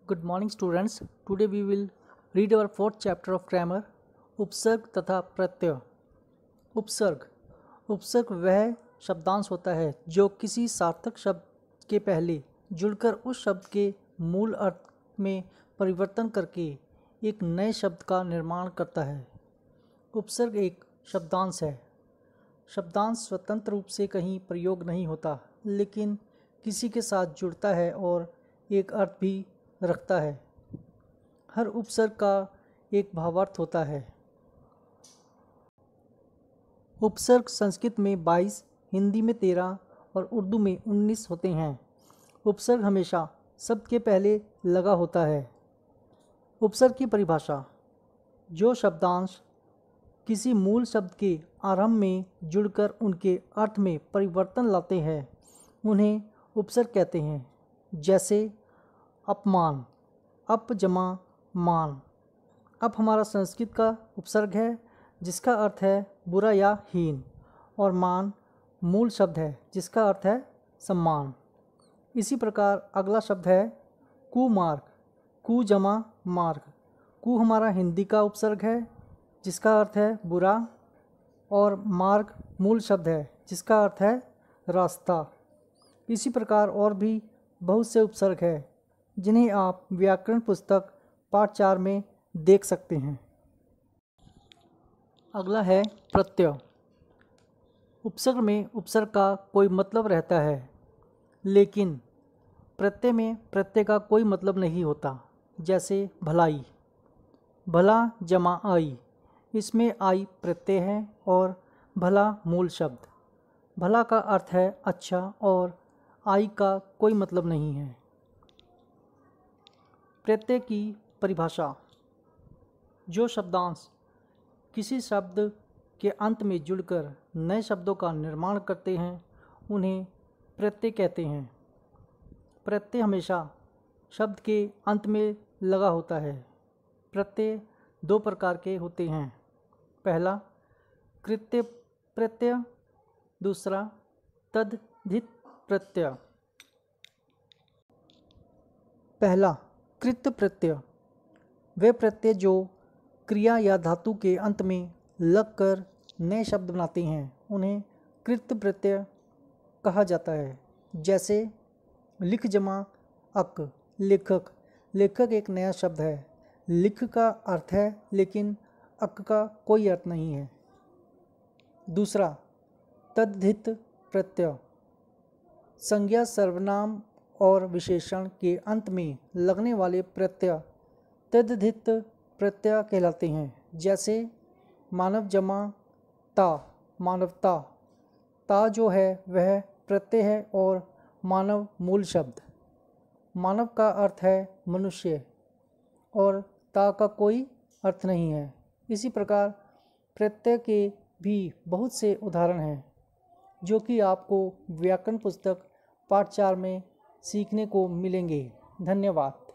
Good morning students. Today we will read our fourth chapter of grammar, उपसर्ग तथा प्रत्यय। उपसर्ग उपसर्ग वह शब्दांश होता है जो किसी सार्थक शब्द के पहले जुड़कर उस शब्द के मूल अर्थ में परिवर्तन करके एक नए शब्द का निर्माण करता है। उपसर्ग एक शब्दांश है। शब्दांश स्वतंत्र रूप से कहीं प्रयोग नहीं होता, लेकिन किसी के साथ जुड़ता है और एक अर्थ भी रखता है। हर उपसर्ग का एक भावार्थ होता है। उपसर्ग संस्कृत में 22, हिंदी में 13 और उर्दू में 19 होते हैं। उपसर्ग हमेशा शब्द के पहले लगा होता है। उपसर्ग की परिभाषा: जो शब्दांश किसी मूल शब्द के आरंभ में जुड़कर उनके अर्थ में परिवर्तन लाते हैं उन्हें उपसर्ग कहते हैं। जैसे अपमान, अप जमा मान। अप हमारा संस्कृत का उपसर्ग है जिसका अर्थ है बुरा या हीन, और मान मूल शब्द है जिसका अर्थ है सम्मान। इसी प्रकार अगला शब्द है कुमार्ग, कु जमा मार्ग। कु हमारा हिंदी का उपसर्ग है जिसका अर्थ है बुरा, और मार्ग मूल शब्द है जिसका अर्थ है रास्ता। इसी प्रकार और भी बहुत से उपसर्ग हैं जिन्हें आप व्याकरण पुस्तक पाठ 4 में देख सकते हैं। अगला है प्रत्यय। उपसर्ग में उपसर्ग का कोई मतलब रहता है, लेकिन प्रत्यय में प्रत्यय का कोई मतलब नहीं होता। जैसे भलाई, भला जमा आई। इसमें आई प्रत्यय है और भला मूल शब्द। भला का अर्थ है अच्छा और आई का कोई मतलब नहीं है। प्रत्यय की परिभाषा: जो शब्दांश किसी शब्द के अंत में जुड़कर नए शब्दों का निर्माण करते हैं उन्हें प्रत्यय कहते हैं। प्रत्यय हमेशा शब्द के अंत में लगा होता है। प्रत्यय 2 प्रकार के होते हैं। पहला कृत्य प्रत्यय, दूसरा तद्धित प्रत्यय। पहला कृत्य प्रत्यय वे प्रत्यय जो क्रिया या धातु के अंत में लगकर नए शब्द बनाते हैं उन्हें कृत्य प्रत्यय कहा जाता है। जैसे लिख जमा अक, लेखक। लेखक एक नया शब्द है। लिख का अर्थ है लेकिन अक का कोई अर्थ नहीं है। दूसरा तद्धित प्रत्यय संज्ञा, सर्वनाम और विशेषण के अंत में लगने वाले प्रत्यय तद्धित प्रत्यय कहलाते हैं। जैसे मानव जमा ता, मानवता। ता जो है वह प्रत्यय है और मानव मूल शब्द। मानव का अर्थ है मनुष्य और ता का कोई अर्थ नहीं है। इसी प्रकार प्रत्यय के भी बहुत से उदाहरण हैं जो कि आपको व्याकरण पुस्तक पाठ 4 में सीखने को मिलेंगे। धन्यवाद।